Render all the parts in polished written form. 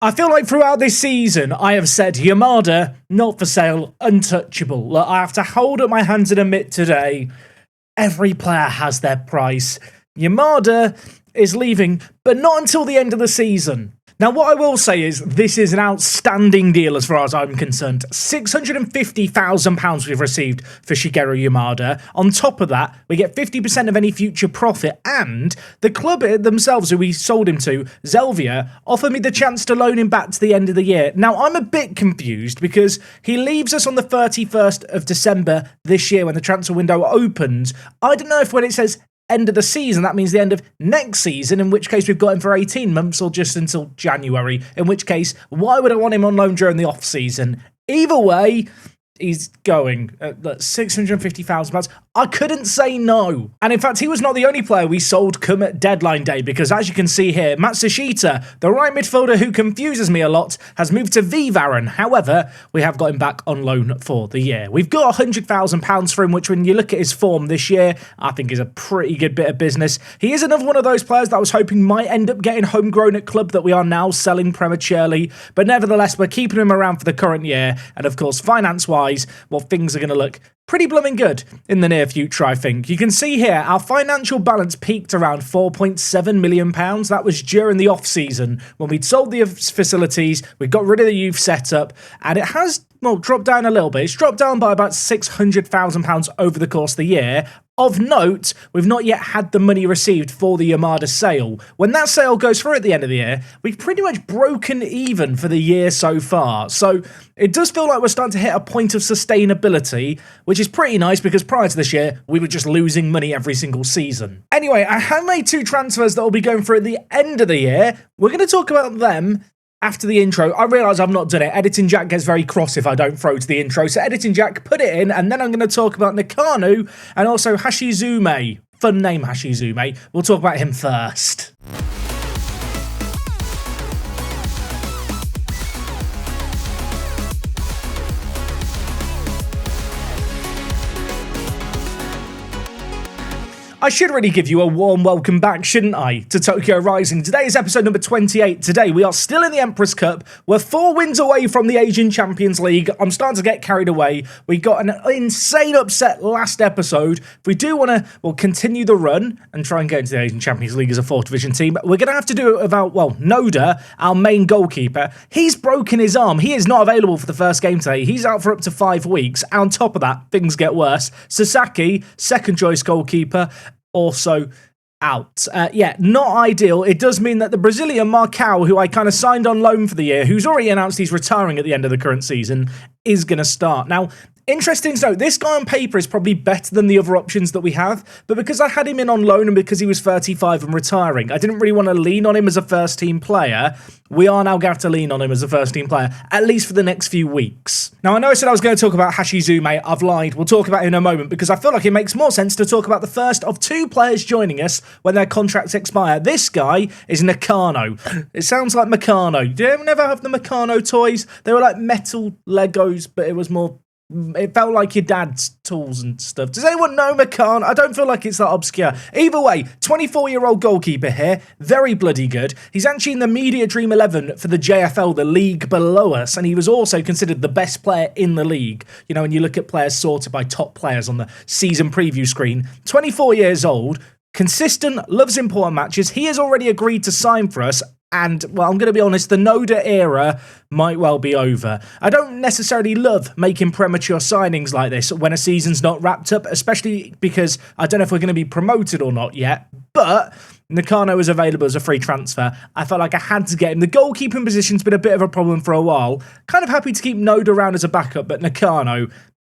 I feel like throughout this season, I have said Yamada, not for sale, untouchable. Look, I have to hold up my hands and admit today, every player has their price. Yamada is leaving, but not until the end of the season. Now, what I will say is this is an outstanding deal as far as I'm concerned. £650,000 we've received for Shigeru Yamada. On top of that, we get 50% of any future profit, and the club themselves, who we sold him to, Zelvia, offered me the chance to loan him back to the end of the year. Now, I'm a bit confused because he leaves us on the 31st of December this year when the transfer window opens. I don't know if when it says end of the season, that means the end of next season, in which case we've got him for 18 months or just until January, in which case, why would I want him on loan during the off-season? Either way, he's going at £650,000. I couldn't say no. And in fact, he was not the only player we sold come at deadline day, because as you can see here, Matsushita, the right midfielder who confuses me a lot, has moved to Vivaran. However, we have got him back on loan for the year. We've got £100,000 for him, which when you look at his form this year, I think is a pretty good bit of business. He is another one of those players that I was hoping might end up getting homegrown at club that we are now selling prematurely. But nevertheless, we're keeping him around for the current year. And of course, finance-wise, well, things are going to look pretty blooming good in the near future, I think. You can see here, our financial balance peaked around £4.7 million. That was during the off-season, when we'd sold the facilities, we got rid of the youth setup, and it has, well, dropped down a little bit. It's dropped down by about £600,000 over the course of the year. Of note, we've not yet had the money received for the Yamada sale. When that sale goes through at the end of the year, we've pretty much broken even for the year so far. So it does feel like we're starting to hit a point of sustainability, which is pretty nice because prior to this year, we were just losing money every single season. Anyway, I have made 2 transfers that will be going through at the end of the year. We're going to talk about them after the intro. I realise I've not done it. Editing Jack gets very cross if I don't throw to the intro. So Editing Jack, put it in, and then I'm going to talk about Nakano and also Hashizume. Fun name, Hashizume. We'll talk about him first. I should really give you a warm welcome back, shouldn't I, to Tokyo Rising. Today is episode number 28. Today, we are still in the Empress Cup. We're 4 wins away from the Asian Champions League. I'm starting to get carried away. We got an insane upset last episode. If we do want to, well, continue the run and try and get into the Asian Champions League as a 4th division team, we're going to have to do it without, well, Noda, our main goalkeeper. He's broken his arm. He is not available for the first game today. He's out for up to 5 weeks. And on top of that, things get worse. Sasaki, second choice goalkeeper, also out. Yeah, not ideal. It does mean that the Brazilian Marcao, who I kind of signed on loan for the year, who's already announced he's retiring at the end of the current season, is going to start. Now, interesting to note, this guy on paper is probably better than the other options that we have, but because I had him in on loan and because he was 35 and retiring, I didn't really want to lean on him as a first-team player. We are now going to have to lean on him as a first-team player, at least for the next few weeks. Now, I know I said I was going to talk about Hashizume. I've lied. We'll talk about him in a moment because I feel like it makes more sense to talk about the first of 2 players joining us when their contracts expire. This guy is Nakano. It sounds like Meccano. Do you ever have the Meccano toys? They were like metal Legos, but it was more... It felt like your dad's tools and stuff. Does anyone know Meccano? I don't feel like it's that obscure. Either way, 24-year-old goalkeeper here. Very bloody good. He's actually in the Media Dream 11 for the JFL, the league below us, and he was also considered the best player in the league. You know, when you look at players sorted by top players on the season preview screen. 24 years old, consistent, loves important matches. He has already agreed to sign for us. And, well, I'm going to be honest, the Noda era might well be over. I don't necessarily love making premature signings like this when a season's not wrapped up, especially because I don't know if we're going to be promoted or not yet. But Nakano is available as a free transfer. I felt like I had to get him. The goalkeeping position's been a bit of a problem for a while. Kind of happy to keep Noda around as a backup, but Nakano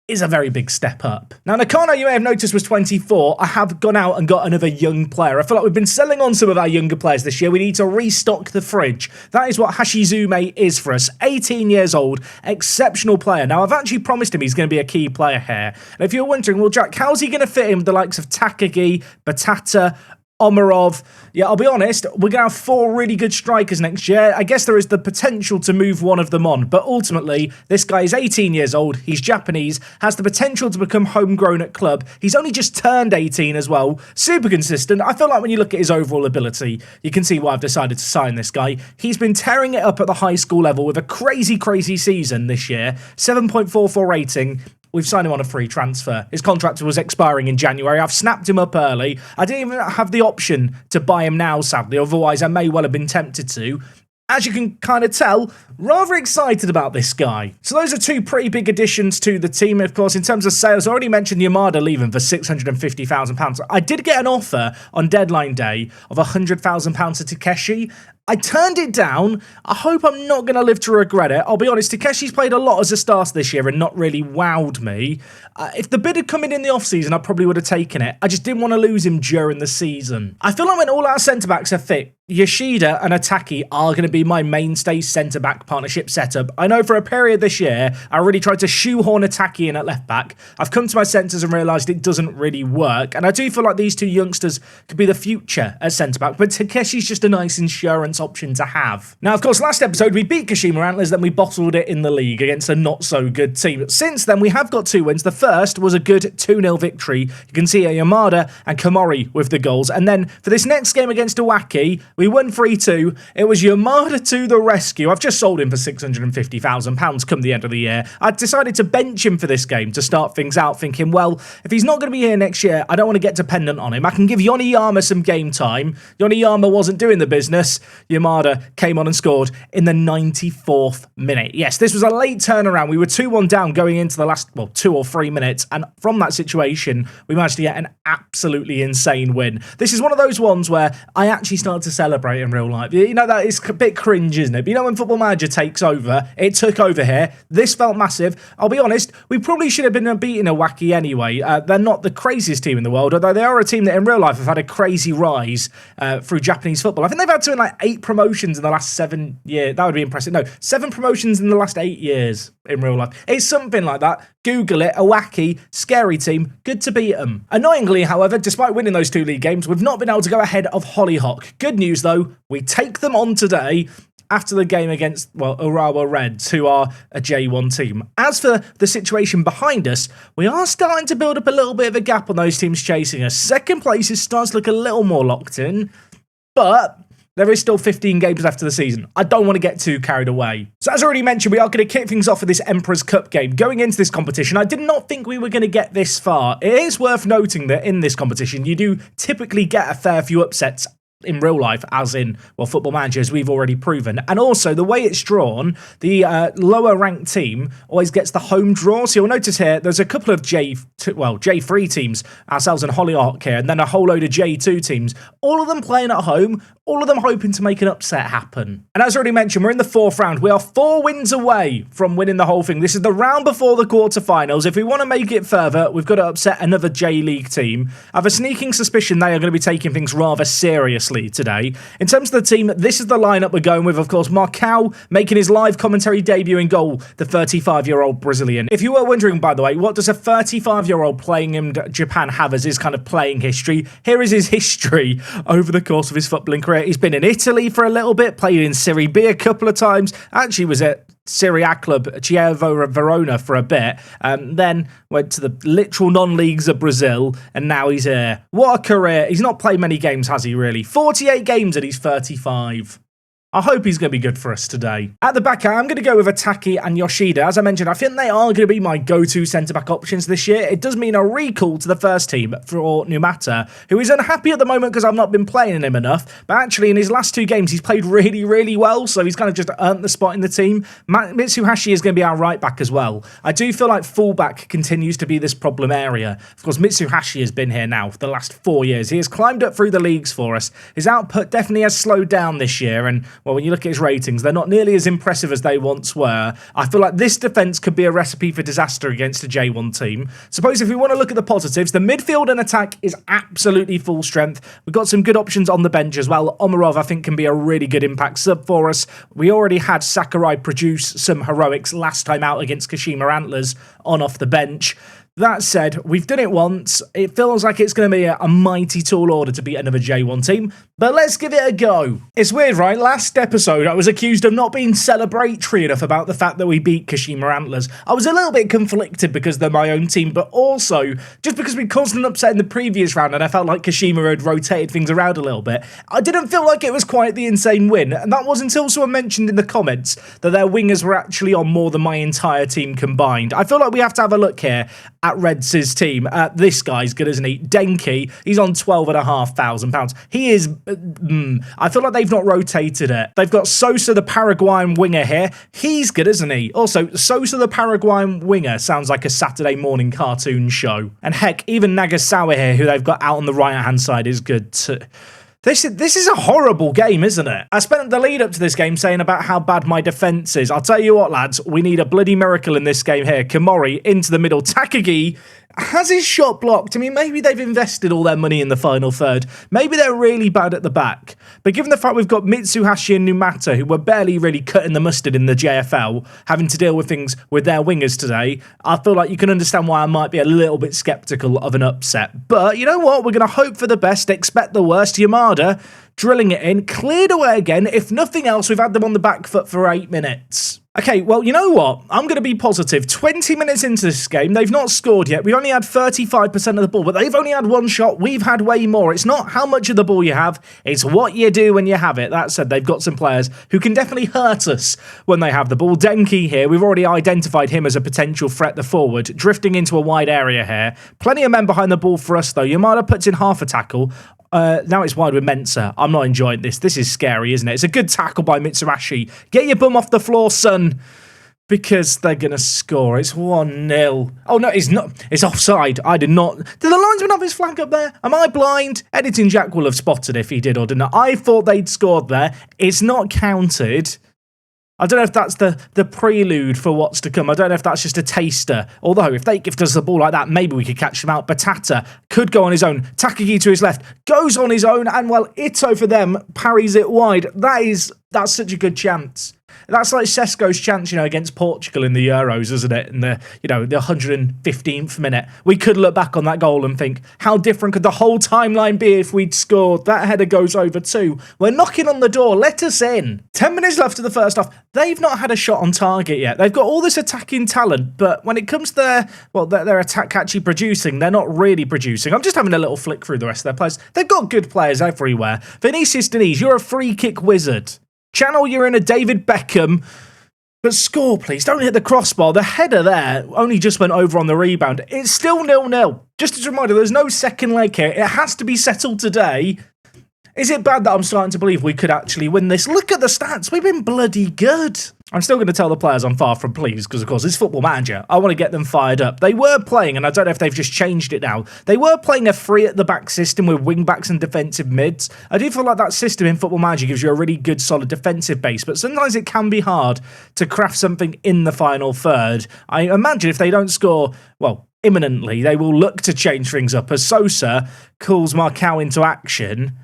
is a very big step up. Now, Nakano, you may have noticed, was 24. I have gone out and got another young player. I feel like we've been selling on some of our younger players this year. We need to restock the fridge. That is what Hashizume is for us. 18 years old, exceptional player. Now, I've actually promised him he's going to be a key player here. And if you're wondering, well, Jack, how's he going to fit in with the likes of Takagi, Batata, Omarov. Yeah, I'll be honest, we're going to have 4 really good strikers next year. I guess there is the potential to move one of them on, but ultimately, this guy is 18 years old, he's Japanese, has the potential to become homegrown at club. He's only just turned 18 as well, super consistent. I feel like when you look at his overall ability, you can see why I've decided to sign this guy. He's been tearing it up at the high school level with a crazy season this year, 7.44 rating. We've signed him on a free transfer. His contract was expiring in January. I've snapped him up early. I didn't even have the option to buy him now, sadly. Otherwise, I may well have been tempted to. As you can kind of tell, rather excited about this guy. So those are 2 pretty big additions to the team. Of course, in terms of sales, I already mentioned Yamada leaving for £650,000. I did get an offer on deadline day of £100,000 to Takeshi. I turned it down. I hope I'm not going to live to regret it. I'll be honest, Takeshi's played a lot as a starter this year and not really wowed me. If the bid had come in the off-season, I probably would have taken it. I just didn't want to lose him during the season. I feel like when all our centre-backs are fit, Yoshida and Ataki are going to be my mainstay centre-back partnership setup. I know for a period this year, I really tried to shoehorn Ataki in at left-back. I've come to my senses and realised it doesn't really work. And I do feel like these 2 youngsters could be the future as centre-back, but Takeshi's just a nice insurance option to have. Now, of course, last episode we beat Kashima Antlers, then we bottled it in the league against a not-so-good team. Since then, we have got 2 wins. The first was a good 2-0 victory. You can see Yamada and Komori with the goals. And then for this next game against Iwaki, we won 3-2. It was Yamada to the rescue. I've just sold him for £650,000 come the end of the year. I decided to bench him for this game to start things out, thinking, well, if he's not going to be here next year, I don't want to get dependent on him. I can give Yoniyama some game time. Yoniyama wasn't doing the business. Yamada came on and scored in the 94th minute. Yes, this was a late turnaround. We were 2-1 down going into the last, 2 or 3 minutes, and from that situation, we managed to get an absolutely insane win. This is one of those ones where I actually started to celebrate in real life. You know, that is a bit cringe, isn't it? But you know, when Football Manager takes over, it took over here. This felt massive. I'll be honest, we probably should have been beating Iwaki anyway. They're not the craziest team in the world, although they are a team that in real life have had a crazy rise through Japanese football. I think they've had something like 8 promotions in the last 7 years. That would be impressive. No, 7 promotions in the last 8 years in real life. It's something like that. Google it. Iwaki, scary team. Good to beat them. Annoyingly, however, despite winning those 2 league games, we've not been able to go ahead of Holly Hock. Good news, though. We take them on today after the game against, Urawa Reds, who are a J1 team. As for the situation behind us, we are starting to build up a little bit of a gap on those teams chasing us. Second place is starting to look a little more locked in, but there is still 15 games left of the season. I don't want to get too carried away. So as I already mentioned, we are going to kick things off with this Emperor's Cup game. Going into this competition, I did not think we were going to get this far. It is worth noting that in this competition, you do typically get a fair few upsets in real life, as in, Football Manager, as we've already proven. And also, the way it's drawn, the lower ranked team always gets the home draw. So you'll notice here, there's a couple of J3 teams, ourselves and Holly Hock here, and then a whole load of J2 teams, all of them playing at home, all of them hoping to make an upset happen. And as already mentioned, we're in the 4th round. We are 4 wins away from winning the whole thing. This is the round before the quarterfinals. If we want to make it further, we've got to upset another J-League team. I have a sneaking suspicion they are going to be taking things rather seriously today. In terms of the team, this is the lineup we're going with. Of course, Marcao making his live commentary debut in goal, the 35-year-old Brazilian. If you were wondering, by the way, what does a 35-year-old playing in Japan have as his kind of playing history? Here is his history over the course of his footballing career. He's been in Italy for a little bit, played in Serie B a couple of times, actually was at Serie A club Chievo Verona for a bit, then went to the literal non-leagues of Brazil, and now he's here. What a career. He's not played many games, has he really? 48 games and he's 35. I hope he's going to be good for us today. At the back, I'm going to go with Ataki and Yoshida. As I mentioned, I think they are going to be my go-to centre-back options this year. It does mean a recall to the first team for Numata, who is unhappy at the moment because I've not been playing him enough. But actually, in his last 2 games, he's played really well, so he's kind of just earned the spot in the team. Mitsuhashi is going to be our right-back as well. I do feel like full-back continues to be this problem area. Of course, Mitsuhashi has been here now for the last 4 years. He has climbed up through the leagues for us. His output definitely has slowed down this year, and when you look at his ratings, they're not nearly as impressive as they once were. I feel like this defence could be a recipe for disaster against a J1 team. Suppose if we want to look at the positives, the midfield and attack is absolutely full strength. We've got some good options on the bench as well. Omarov, I think, can be a really good impact sub for us. We already had Sakurai produce some heroics last time out against Kashima Antlers on off the bench. That said, we've done it once. It feels like it's going to be a mighty tall order to beat another J1 team, but let's give it a go. It's weird, right? Last episode, I was accused of not being celebratory enough about the fact that we beat Kashima Antlers. I was a little bit conflicted because they're my own team, but also just because we caused an upset in the previous round and I felt like Kashima had rotated things around a little bit. I didn't feel like it was quite the insane win, and that was until someone mentioned in the comments that their wingers were actually on more than my entire team combined. I feel like we have to have a look here at Reds' team. This guy's good, isn't he? Denki, he's on £12,500. He is... I feel like they've not rotated it. They've got Sosa, the Paraguayan winger here. He's good, isn't he? Also, Sosa, the Paraguayan winger sounds like a Saturday morning cartoon show. And heck, even Nagasawa here, who they've got out on the right-hand side, is good too. This is a horrible game, isn't it? I spent the lead up to this game saying about how bad my defence is. I'll tell you what, lads, we need a bloody miracle in this game here. Komori into the middle. Takagi has his shot blocked. I mean, maybe they've invested all their money in the final third. Maybe they're really bad at the back. But given the fact we've got Mitsuhashi and Numata, who were barely really cutting the mustard in the JFL, having to deal with things with their wingers today, I feel like you can understand why I might be a little bit sceptical of an upset. But you know what? We're going to hope for the best, expect the worst. Yamada drilling it in, cleared away again. If nothing else, we've had them on the back foot for 8 minutes. Okay, well, you know what? I'm going to be positive. 20 minutes into this game, they've not scored yet. We only had 35% of the ball, but they've only had one shot. We've had way more. It's not how much of the ball you have, it's what you do when you have it. That said, they've got some players who can definitely hurt us when they have the ball. Denki here, we've already identified him as a potential threat the forward, drifting into a wide area here. Plenty of men behind the ball for us, though. Yamada puts in half a tackle. Now it's wide with Mensah. I'm not enjoying this. This is scary, isn't it? It's a good tackle by Mitsuhashi. Get your bum off the floor, son, because they're going to score. It's 1-0. Oh, no, it's not. It's offside. I did not. Did the linesman have his flag up there? Am I blind? Editing Jack will have spotted if he did or didn't. I thought they'd scored there. It's not counted. I don't know if that's the prelude for what's to come. I don't know if that's just a taster. Although, if they gift us the ball like that, maybe we could catch them out. Batata could go on his own. Takagi to his left. Goes on his own. And, well, Ito for them parries it wide. That's such a good chance. That's like Sesko's chance, against Portugal in the Euros, isn't it? In the 115th minute. We could look back on that goal and think, how different could the whole timeline be if we'd scored? That header goes over too. We're knocking on the door. Let us in. 10 minutes left of the first half. They've not had a shot on target yet. They've got all this attacking talent, but when it comes to their attack actually producing, they're not really producing. I'm just having a little flick through the rest of their players. They've got good players everywhere. Vinicius Diniz, you're a free kick wizard. Channel, you're in a David Beckham. But score, please. Don't hit the crossbar. The header there only just went over on the rebound. It's still 0-0. Just as a reminder, there's no second leg here. It has to be settled today. Is it bad that I'm starting to believe we could actually win this? Look at the stats. We've been bloody good. I'm still going to tell the players I'm far from pleased because, of course, it's Football Manager. I want to get them fired up. They were playing, and I don't know if they've just changed it now, they were playing a three-at-the-back system with wing-backs and defensive mids. I do feel like that system in Football Manager gives you a really good, solid defensive base, but sometimes it can be hard to craft something in the final third. I imagine if they don't score, imminently, they will look to change things up as Sosa calls Marcao into action.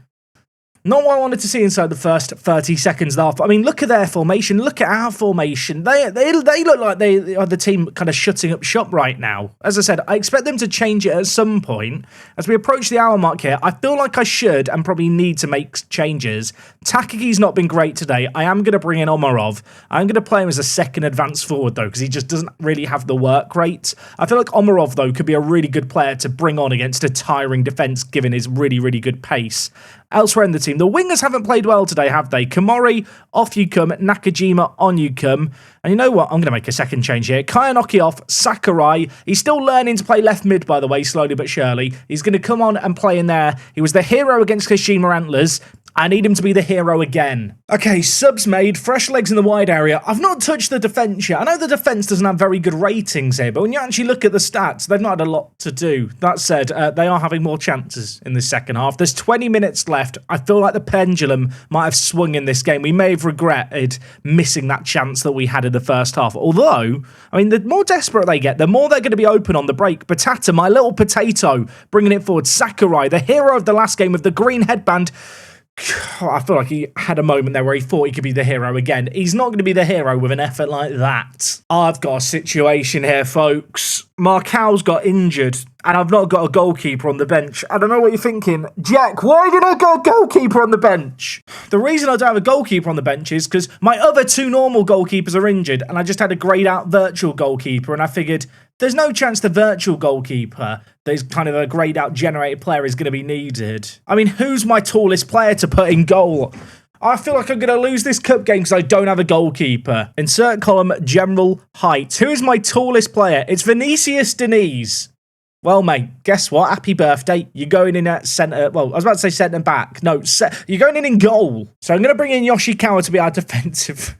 Not what I wanted to see inside the first 30 seconds of the half. I mean, look at their formation. Look at our formation. They look like they are the team kind of shutting up shop right now. As I said, I expect them to change it at some point. As we approach the hour mark here, I feel like I should and probably need to make changes. Takagi's not been great today. I am going to bring in Omarov. I'm going to play him as a second advance forward, though, because he just doesn't really have the work rate. I feel like Omarov, though, could be a really good player to bring on against a tiring defence, given his really, really good pace. Elsewhere in the team, the wingers haven't played well today, have they? Komori, off you come. Nakajima, on you come. And you know what? I'm going to make a second change here. Kayanoki off. Sakurai. He's still learning to play left mid, by the way, slowly but surely. He's going to come on and play in there. He was the hero against Kashima Antlers. I need him to be the hero again. Okay, subs made, fresh legs in the wide area. I've not touched the defence yet. I know the defence doesn't have very good ratings here, but when you actually look at the stats, they've not had a lot to do. That said, they are having more chances in the second half. There's 20 minutes left. I feel like the pendulum might have swung in this game. We may have regretted missing that chance that we had in the first half. Although, I mean, the more desperate they get, the more they're going to be open on the break. Batata, my little potato, bringing it forward. Sakurai, the hero of the last game with the green headband. I feel like he had a moment there where he thought he could be the hero again. He's not going to be the hero with an effort like that. I've got a situation here, folks. Marcal's got injured, and I've not got a goalkeeper on the bench. I don't know what you're thinking. Jack, why did I got a goalkeeper on the bench? The reason I don't have a goalkeeper on the bench is because my other 2 normal goalkeepers are injured, and I just had a grayed out virtual goalkeeper, and I figured there's no chance the virtual goalkeeper, there's kind of a grayed out generated player, is going to be needed. I mean, who's my tallest player to put in goal? I feel like I'm going to lose this cup game because I don't have a goalkeeper. Insert column, general height. Who is my tallest player? It's Vinicius Diniz. Well, mate, guess what? Happy birthday. You're going in at centre... Well, I was about to say centre back. No, you're going in goal. So I'm going to bring in Yoshikawa to be our defensive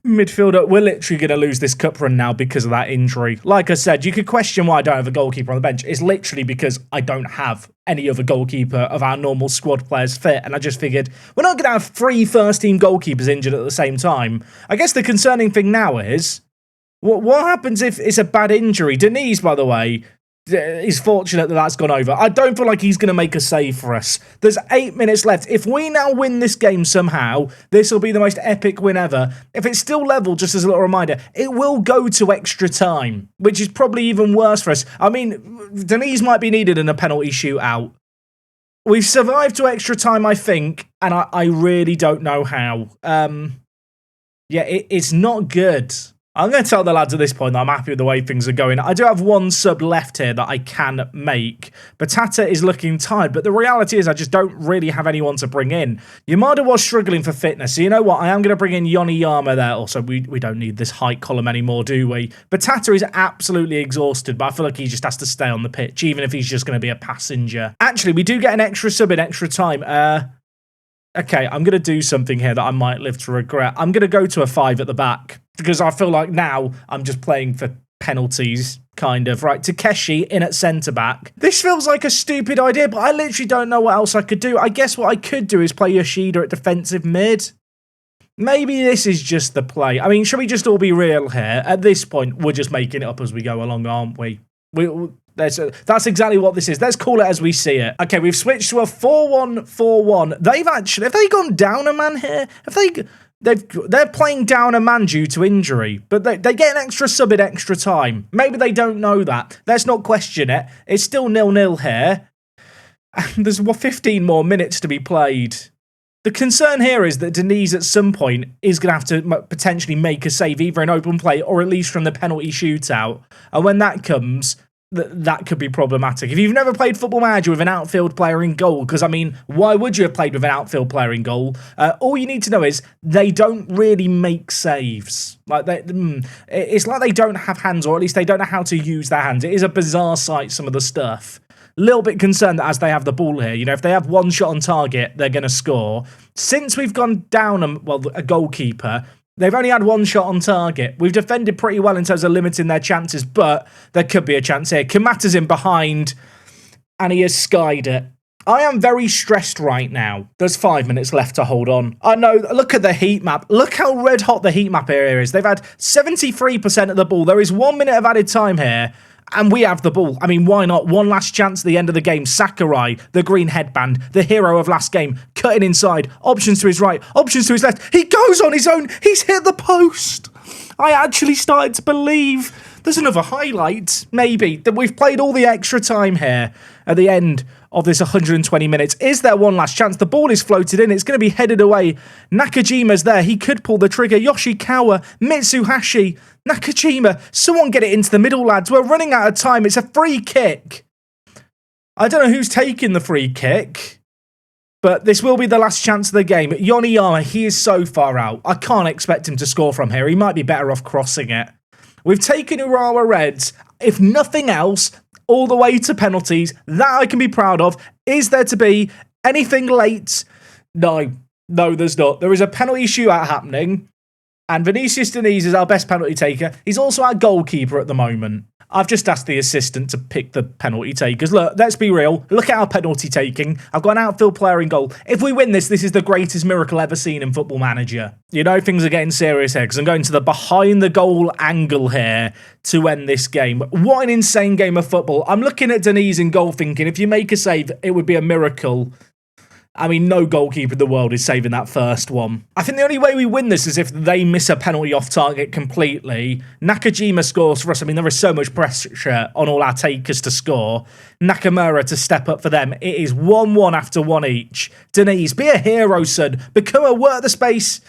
midfielder. We're literally going to lose this cup run now because of that injury. Like I said, you could question why I don't have a goalkeeper on the bench. It's literally because I don't have any other goalkeeper of our normal squad players fit. And I just figured we're not going to have 3 first-team goalkeepers injured at the same time. I guess the concerning thing now is, what happens if it's a bad injury? Deniz, by the way, is fortunate that that's gone over. I don't feel like he's going to make a save for us. There's 8 minutes left. If we now win this game somehow, this will be the most epic win ever. If it's still level, just as a little reminder, it will go to extra time, which is probably even worse for us. I mean, Deniz might be needed in a penalty shootout. We've survived to extra time, I think, and I really don't know how. Yeah, it's not good. I'm going to tell the lads at this point that I'm happy with the way things are going. I do have 1 sub left here that I can make. Batata is looking tired, but the reality is I just don't really have anyone to bring in. Yamada was struggling for fitness, so you know what? I am going to bring in Yoniyama there. Also, we don't need this height column anymore, do we? Batata is absolutely exhausted, but I feel like he just has to stay on the pitch, even if he's just going to be a passenger. Actually, we do get an extra sub in extra time. Okay, I'm going to do something here that I might live to regret. I'm going to go to a 5 at the back because I feel like now I'm just playing for penalties, kind of. Right, Takeshi in at centre-back. This feels like a stupid idea, but I literally don't know what else I could do. I guess what I could do is play Yoshida at defensive mid. Maybe this is just the play. I mean, should we just all be real here? At this point, we're just making it up as we go along, aren't we? That's exactly what this is. Let's call it as we see it. Okay, we've switched to a 4-1-4-1. Have they gone down a man here? They're playing down a man due to injury, but they get an extra sub in extra time. Maybe they don't know that. Let's not question it. It's still 0-0 here. And there's 15 more minutes to be played. The concern here is that Deniz at some point is going to have to potentially make a save, either in open play or at least from the penalty shootout. And when that comes, that could be problematic. If you've never played Football Manager with an outfield player in goal, because, I mean, why would you have played with an outfield player in goal? All you need to know is they don't really make saves. It's like they don't have hands, or at least they don't know how to use their hands. It is a bizarre sight, some of the stuff. Little bit concerned that as they have the ball here, you know, if they have 1 shot on target, they're going to score. Since we've gone down a goalkeeper, they've only had 1 shot on target. We've defended pretty well in terms of limiting their chances, but there could be a chance here. Kamata's in behind, and he has skied it. I am very stressed right now. There's 5 minutes left to hold on. I know, look at the heat map. Look how red hot the heat map area is. They've had 73% of the ball. There is 1 minute of added time here. And we have the ball. I mean, why not? One last chance at the end of the game. Sakurai, the green headband, the hero of last game, cutting inside. Options to his right, options to his left. He goes on his own. He's hit the post. I actually started to believe there's another highlight, maybe, that we've played all the extra time here at the end of this 120 minutes. Is there one last chance? The ball is floated in. It's going to be headed away. Nakajima's there. He could pull the trigger. Yoshikawa, Mitsuhashi, Nakajima. Someone get it into the middle, lads. We're running out of time. It's a free kick. I don't know who's taking the free kick, but this will be the last chance of the game. Yoniyama, he is so far out. I can't expect him to score from here. He might be better off crossing it. We've taken Urawa Reds. If nothing else, all the way to penalties. That I can be proud of. Is there to be anything late? No, there's not. There is a penalty shootout happening, and Vinicius Diniz is our best penalty taker. He's also our goalkeeper at the moment. I've just asked the assistant to pick the penalty takers. Look, let's be real. Look at our penalty taking. I've got an outfield player in goal. If we win this is the greatest miracle ever seen in Football Manager. You know, things are getting serious here because I'm going to the behind the goal angle here to end this game. What an insane game of football. I'm looking at Deniz in goal thinking, if you make a save, it would be a miracle. I mean, no goalkeeper in the world is saving that first one. I think the only way we win this is if they miss a penalty off target completely. Nakajima scores for us. I mean, there is so much pressure on all our takers to score. Nakamura to step up for them. It is 1-1 after one each. Denise, be a hero, son. Become a work the space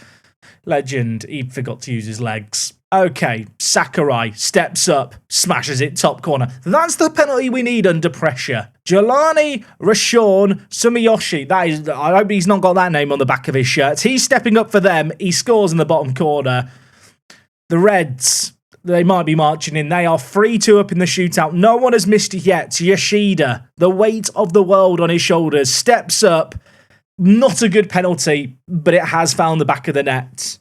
legend. He forgot to use his legs. Okay, Sakurai steps up, smashes it top corner. That's the penalty we need under pressure. Jelani, Rashawn, Sumiyoshi. That is, I hope he's not got that name on the back of his shirt. He's stepping up for them. He scores in the bottom corner. The Reds, they might be marching in. They are 3-2 up in the shootout. No one has missed it yet. Yoshida, the weight of the world on his shoulders, steps up. Not a good penalty, but it has found the back of the net.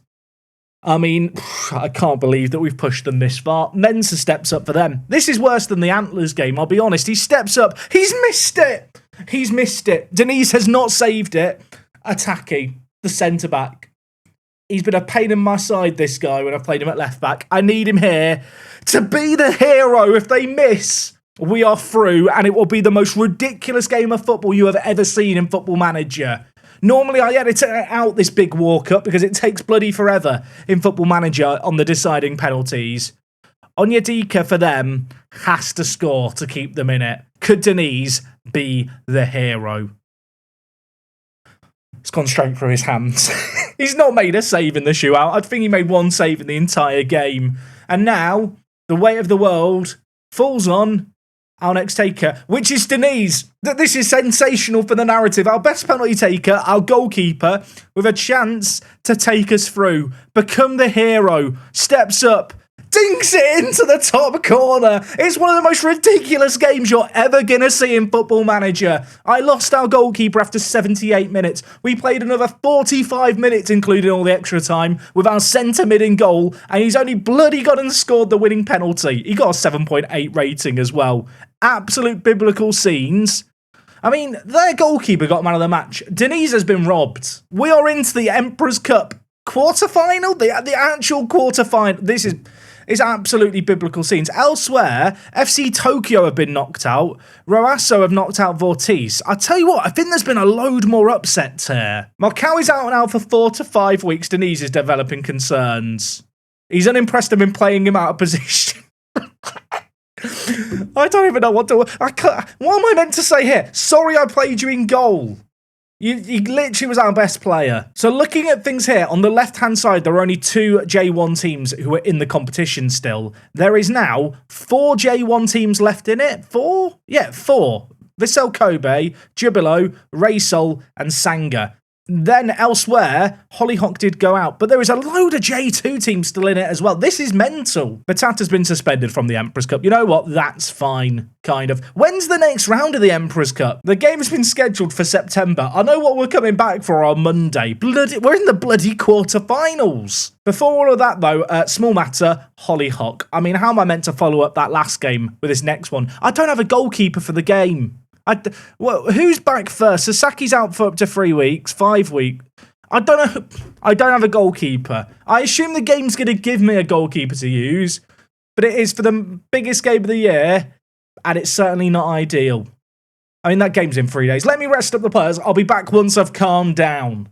I mean, I can't believe that we've pushed them this far. Mensah steps up for them. This is worse than the Antlers game, I'll be honest. He steps up. He's missed it. He's missed it. Denise has not saved it. Ataki, the centre-back. He's been a pain in my side, this guy, when I've played him at left-back. I need him here to be the hero. If they miss, we are through, and it will be the most ridiculous game of football you have ever seen in Football Manager. Normally, I edit out this big walk-up because it takes bloody forever in Football Manager on the deciding penalties. Onyedika for them has to score to keep them in it. Could Denise be the hero? It's gone straight through his hands. He's not made a save in the shootout. I think he made one save in the entire game. And now, the weight of the world falls on our next taker, which is Denise. This is sensational for the narrative. Our best penalty taker, our goalkeeper, with a chance to take us through. Become the hero. Steps up. Dinks it into the top corner. It's one of the most ridiculous games you're ever going to see in Football Manager. I lost our goalkeeper after 78 minutes. We played another 45 minutes, including all the extra time, with our centre mid in goal, and he's only bloody gone and scored the winning penalty. He got a 7.8 rating as well. Absolute biblical scenes. I mean, their goalkeeper got man of the match. Denise has been robbed. We are into the Emperor's Cup quarter-final, the actual quarter-final. This is absolutely biblical scenes. Elsewhere, FC Tokyo have been knocked out. Roasso have knocked out Vortis. I tell you what, I think there's been a load more upsets here. Markowi's out and out for 4 to 5 weeks. Denise is developing concerns. He's unimpressed of him playing him out of position. I don't even know what to... what am I meant to say here? Sorry I played you in goal. You literally was our best player. So looking at things here, on the left-hand side, there are only 2 J1 teams who are in the competition still. There is now 4 J1 teams left in it. 4? Yeah, 4. Vissel Kobe, Jubilo, Raysol, and Sanga. Then elsewhere, Holly Hock did go out, but there is a load of J2 teams still in it as well. This is mental. Batata's been suspended from the Emperor's Cup. You know what? That's fine, kind of. When's the next round of the Emperor's Cup? The game's been scheduled for September. I know what we're coming back for on Monday. We're in the bloody quarterfinals. Before all of that, though, small matter, Holly Hock. I mean, how am I meant to follow up that last game with this next one? I don't have a goalkeeper for the game. Well, who's back first? Sasaki's out for up to 3 weeks, 5 weeks. I don't know. I don't have a goalkeeper. I assume the game's going to give me a goalkeeper to use, but it is for the biggest game of the year, and it's certainly not ideal. I mean, that game's in 3 days. Let me rest up the players. I'll be back once I've calmed down.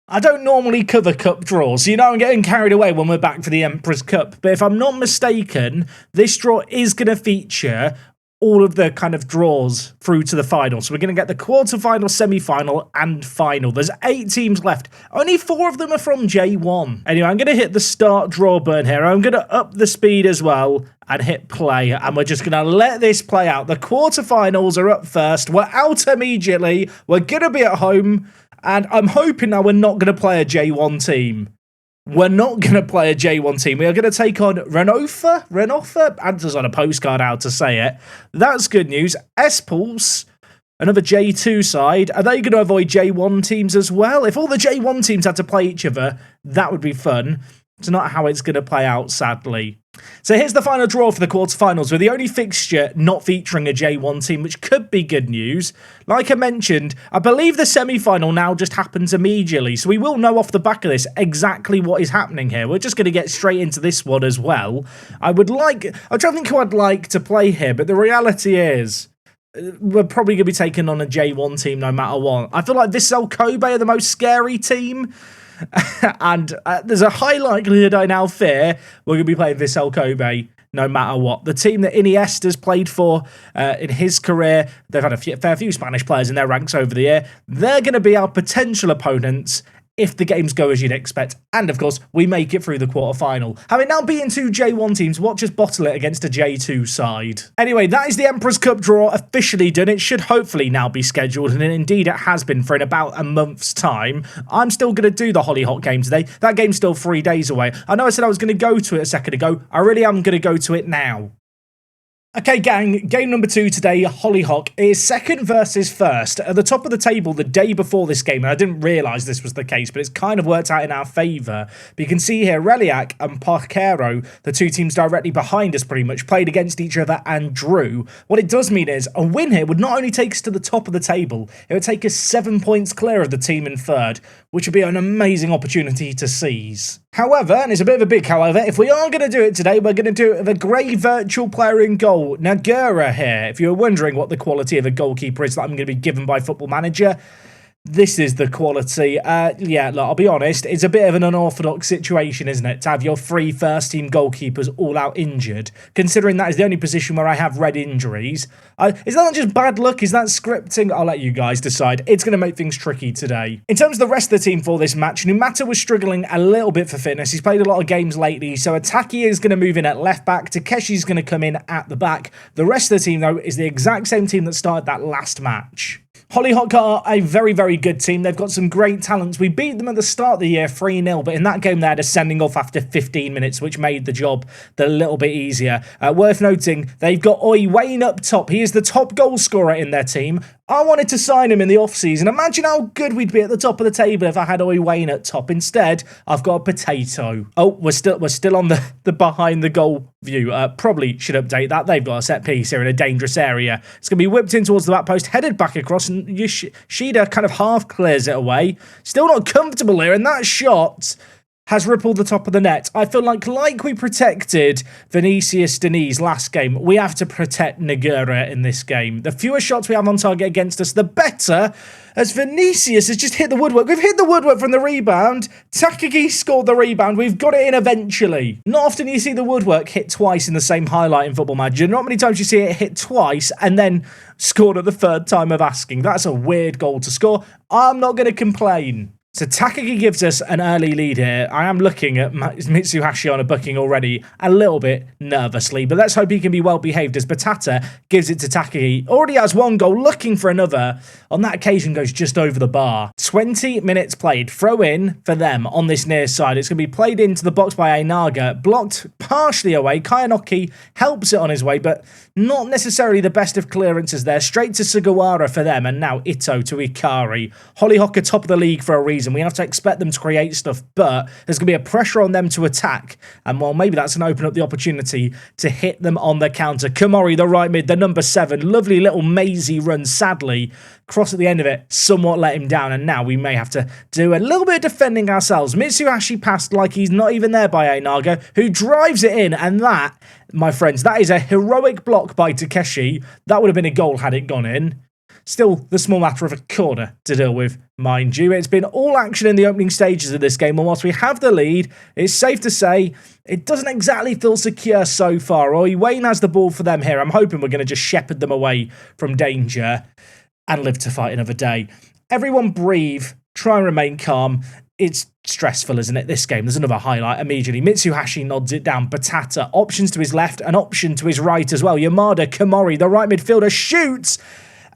I don't normally cover cup draws. You know, I'm getting carried away when we're back for the Emperor's Cup, but if I'm not mistaken, this draw is going to feature all of the kind of draws through to the final. So we're going to get the quarter-final, semi-final, and final. There's 8 teams left. Only 4 of them are from J1. Anyway, I'm going to hit the start draw button here. I'm going to up the speed as well and hit play. And we're just going to let this play out. The quarter-finals are up first. We're out immediately. We're going to be at home. And I'm hoping now we're not going to play a J1 team. We're not going to play a J1 team. We are going to take on Renofa? Answers on a postcard how to say it. That's good news. S-Pulse, another J2 side. Are they going to avoid J1 teams as well? If all the J1 teams had to play each other, that would be fun. It's not how it's going to play out, sadly. So here's the final draw for the quarterfinals, with the only fixture not featuring a J1 team, which could be good news. Like I mentioned, I believe the semi-final now just happens immediately, so we will know off the back of this exactly what is happening here. We're just going to get straight into this one as well. I don't think who I'd like to play here, but the reality is we're probably going to be taking on a J1 team no matter what. I feel like Vissel Kobe are the most scary team. And there's a high likelihood, I now fear, we're going to be playing Vissel Kobe no matter what. The team that Iniesta's played for in his career, they've had a fair few Spanish players in their ranks over the year. They're going to be our potential opponents if the games go as you'd expect. And, of course, we make it through the quarterfinal. Having now beaten two J1 teams, watch us bottle it against a J2 side. Anyway, that is the Emperor's Cup draw officially done. It should hopefully now be scheduled, and indeed it has been for in about a month's time. I'm still going to do the Holly Hock game today. That game's still 3 days away. I know I said I was going to go to it a second ago. I really am going to go to it now. Okay, gang, game number 2 today, Holly Hock, is second versus first. At the top of the table the day before this game, and I didn't realise this was the case, but it's kind of worked out in our favour. But you can see here, Reliac and Parquero, the two teams directly behind us pretty much, played against each other and drew. What it does mean is, a win here would not only take us to the top of the table, it would take us 7 points clear of the team in third, which would be an amazing opportunity to seize. However, and it's a bit of a big however, if we are going to do it today, we're going to do it with a grey virtual player in goal, Nagura here. If you're wondering what the quality of a goalkeeper is that I'm going to be given by Football Manager, this is the quality. Yeah, look, I'll be honest, it's a bit of an unorthodox situation, isn't it, to have your 3 first-team goalkeepers all out injured, considering that is the only position where I have red injuries. Is that not just bad luck? Is that scripting? I'll let you guys decide. It's going to make things tricky today. In terms of the rest of the team for this match, Numata was struggling a little bit for fitness. He's played a lot of games lately, so Ataki is going to move in at left-back, Takeshi's going to come in at the back. The rest of the team, though, is the exact same team that started that last match. Holly Hock are a very, very good team. They've got some great talents. We beat them at the start of the year 3-0, but in that game they had us sending off after 15 minutes, which made the job a little bit easier. Worth noting, they've got Oi Wayne up top. He is the top goal scorer in their team. I wanted to sign him in the off-season. Imagine how good we'd be at the top of the table if I had Oi Wayne at top. Instead, I've got a potato. Oh, we're still on the behind the goal view. Probably should update that. They've got a set piece here in a dangerous area. It's going to be whipped in towards the back post, headed back across, and Yoshida kind of half clears it away. Still not comfortable here, and that shot has rippled the top of the net. I feel like we protected Vinicius Diniz last game, we have to protect Nagura in this game. The fewer shots we have on target against us, the better, as Vinicius has just hit the woodwork. We've hit the woodwork from the rebound. Takagi scored the rebound. We've got it in eventually. Not often you see the woodwork hit twice in the same highlight in Football Manager. Not many times you see it hit twice and then scored at the third time of asking. That's a weird goal to score. I'm not going to complain. So Takagi gives us an early lead here. I am looking at Mitsuhashi on a booking already a little bit nervously, but let's hope he can be well behaved as Batata gives it to Takagi. Already has one goal, looking for another. On that occasion goes just over the bar. 20 minutes played. Throw in for them on this near side. It's going to be played into the box by Einaga. Blocked partially away. Kayanoki helps it on his way, but not necessarily the best of clearances there. Straight to Sugawara for them, and now Ito to Ikari. Holly Hock are top of the league for a reason. We have to expect them to create stuff, but there's going to be a pressure on them to attack, and well, maybe that's going to open up the opportunity to hit them on the counter. Kamori, the right mid, the number 7, lovely little mazy run, sadly. Cross at the end of it, somewhat let him down, and now we may have to do a little bit of defending ourselves. Mitsuhashi passed like he's not even there by Einaga, who drives it in, and that, my friends, that is a heroic block by Takeshi. That would have been a goal had it gone in. Still, the small matter of a corner to deal with, mind you. It's been all action in the opening stages of this game, and whilst we have the lead, it's safe to say it doesn't exactly feel secure so far. Wayne has the ball for them here. I'm hoping we're going to just shepherd them away from danger and live to fight another day. Everyone breathe, try and remain calm. It's stressful, isn't it, this game? There's another highlight immediately. Mitsuhashi nods it down. Batata, options to his left, an option to his right as well. Yamada Kamori, the right midfielder, shoots.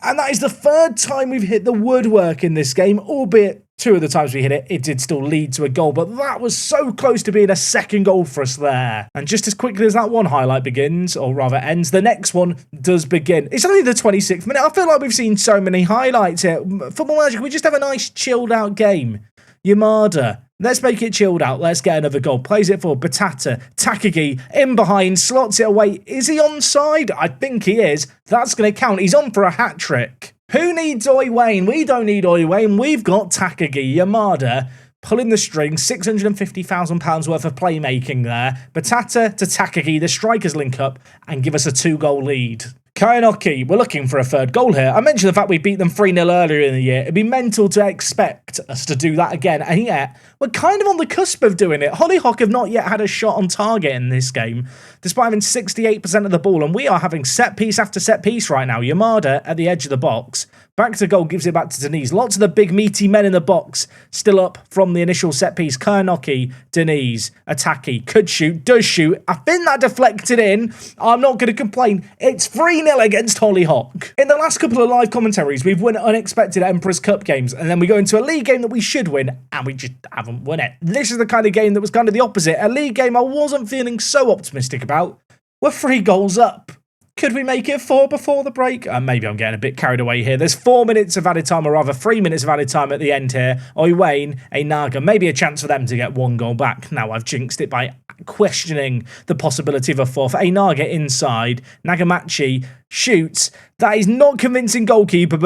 And that is the third time we've hit the woodwork in this game, albeit 2 of the times we hit it, it did still lead to a goal, but that was so close to being a second goal for us there. And just as quickly as that one highlight begins, or rather ends, the next one does begin. It's only the 26th minute. I feel like we've seen so many highlights here. Football Manager, we just have a nice chilled out game. Yamada, let's make it chilled out. Let's get another goal. Plays it for Batata. Takagi in behind, slots it away. Is he onside? I think he is. That's going to count. He's on for a hat-trick. Who needs Oi Wayne? We don't need Oi Wayne. We've got Takagi. Yamada pulling the string. £650,000 worth of playmaking there. Batata to Takagi. The strikers link up and give us a 2-goal lead. Kainoki, we're looking for a third goal here. I mentioned the fact we beat them 3-0 earlier in the year. It'd be mental to expect us to do that again, and yet we're kind of on the cusp of doing it. Holly Hock have not yet had a shot on target in this game, despite having 68% of the ball, and we are having set piece after set piece right now. Yamada at the edge of the box. Back to goal, gives it back to Denise. Lots of the big meaty men in the box still up from the initial set piece. Kainoki, Denise, Ataki, could shoot, does shoot. I think that deflected in. I'm not going to complain. It's 3-0 against Holly Hock. In the last couple of live commentaries, we've won unexpected Emperor's Cup games, and then we go into a league game that we should win, and we just haven't won it. This is the kind of game that was kind of the opposite. A league game I wasn't feeling so optimistic about. We're 3 goals up. Could we make it 4 before the break? Maybe I'm getting a bit carried away here. There's 4 minutes of added time, or rather 3 minutes of added time at the end here. Oiwain, Naga, maybe a chance for them to get 1 goal back. Now I've jinxed it by questioning the possibility of a 4th. Naga inside, Nagamachi shoots. That is not convincing goalkeeping,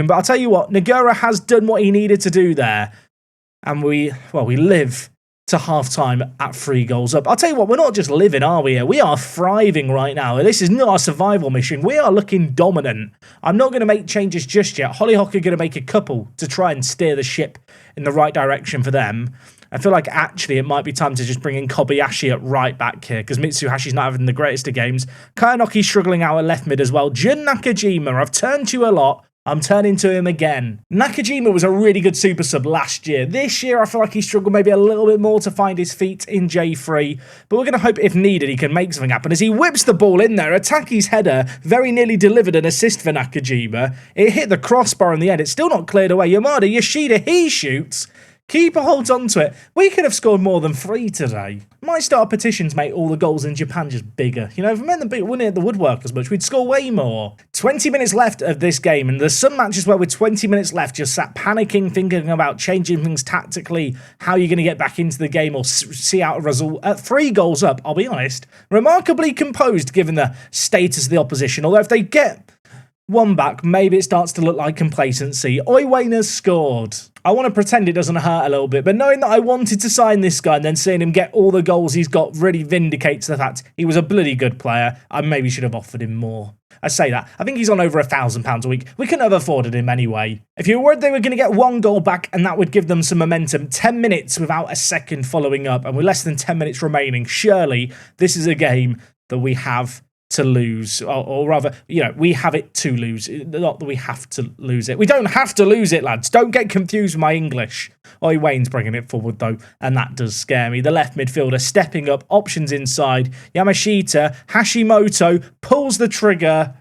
but I'll tell you what, Nagura has done what he needed to do there. And we live to half-time at 3 goals up. I'll tell you what, we're not just living, are we? We are thriving right now. This is not a survival mission. We are looking dominant. I'm not going to make changes just yet. Holly Hock are going to make a couple to try and steer the ship in the right direction for them. I feel like actually it might be time to just bring in Kobayashi at right back here, because Mitsuhashi's not having the greatest of games. Kainoki's struggling out at left mid as well. Jun Nakajima, I've turned to you a lot. I'm turning to him again. Nakajima was a really good super sub last year. This year, I feel like he struggled maybe a little bit more to find his feet in J3, but we're going to hope if needed, he can make something happen. As he whips the ball in there, Ataki's header very nearly delivered an assist for Nakajima. It hit the crossbar in the end. It's still not cleared away. Yamada, Yoshida, he shoots. Keeper holds on to it. We could have scored more than 3 today. Might start a petition to make all the goals in Japan just bigger. You know, if we meant them winning at the woodwork as much, we'd score way more. 20 minutes left of this game, and there's some matches where with 20 minutes left, you're sat panicking, thinking about changing things tactically, how you're going to get back into the game or see out a result. At 3 goals up, I'll be honest, remarkably composed given the status of the opposition, although if they get 1 back, maybe it starts to look like complacency. Oiwain has scored. I want to pretend it doesn't hurt a little bit, but knowing that I wanted to sign this guy and then seeing him get all the goals he's got really vindicates the fact he was a bloody good player. I maybe should have offered him more. I say that. I think he's on over £1,000 a week. We couldn't have afforded him anyway. If you were worried they were going to get 1 goal back and that would give them some momentum, 10 minutes without a second following up, and with less than 10 minutes remaining, surely this is a game that we have to lose, or rather, you know, we have it to lose, not that we have to lose it. We don't have to lose it, lads. Don't get confused with my English. Wayne's bringing it forward, though, and that does scare me. The left midfielder stepping up, options inside. Yamashita, Hashimoto, pulls the trigger,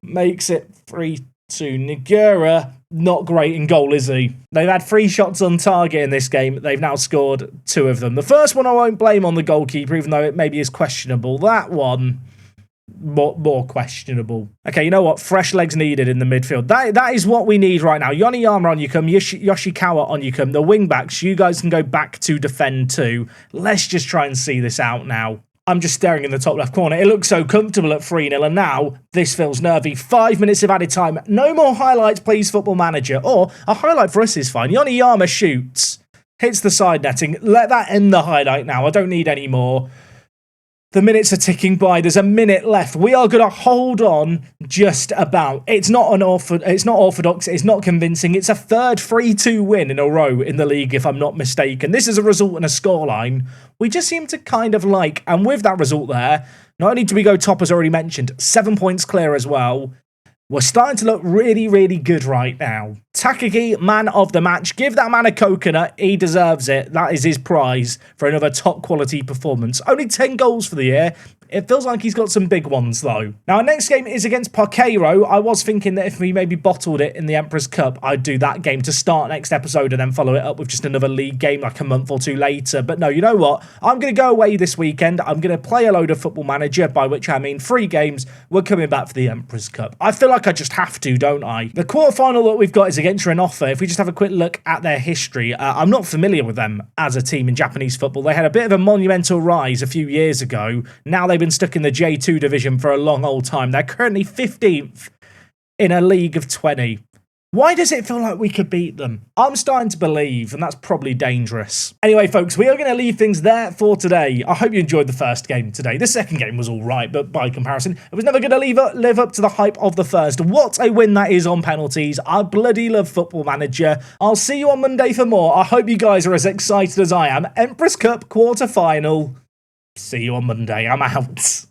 makes it 3-2. Nagura, not great in goal, is he? They've had 3 shots on target in this game. They've now scored 2 of them. The first one I won't blame on the goalkeeper, even though it maybe is questionable. That one, more questionable. Okay, you know what? Fresh legs needed in the midfield. That is what we need right now. Yoniyama on Yukum, Yoshikawa on Yukum. The wing-backs, you guys can go back to defend too. Let's just try and see this out now. I'm just staring in the top left corner. It looks so comfortable at 3-0, and now this feels nervy. 5 minutes of added time. No more highlights, please, Football Manager. Or a highlight for us is fine. Yoniyama shoots, hits the side netting. Let that end the highlight now. I don't need any more. The minutes are ticking by. There's a minute left. We are going to hold on just about. It's not orthodox. It's not convincing. It's a third 3-2 win in a row in the league, if I'm not mistaken. This is a result and a scoreline we just seem to kind of like. And with that result there, not only do we go top, as already mentioned, 7 points clear as well. We're starting to look really, really good right now. Takagi, man of the match. Give that man a coconut. He deserves it. That is his prize for another top quality performance. Only 10 goals for the year. It feels like he's got some big ones, though. Now, our next game is against Parqueiro. I was thinking that if we maybe bottled it in the Emperor's Cup, I'd do that game to start next episode and then follow it up with just another league game like a month or 2 later. But no, you know what? I'm going to go away this weekend. I'm going to play a load of Football Manager, by which I mean 3 games. We're coming back for the Emperor's Cup. I feel like I just have to, don't I? The quarterfinal that we've got is against Renofa. If we just have a quick look at their history, I'm not familiar with them as a team in Japanese football. They had a bit of a monumental rise a few years ago. Now they've been stuck in the J2 division for a long old time. They're currently 15th in a league of 20. Why does it feel like we could beat them? I'm starting to believe, and that's probably dangerous. Anyway, folks, we are going to leave things there for today. I hope you enjoyed the first game today. The second game was all right, but by comparison, it was never going to live up to the hype of the first. What a win that is on penalties. I bloody love Football Manager. I'll see you on Monday for more. I hope you guys are as excited as I am. Empress Cup quarter-final. See you on Monday. I'm out.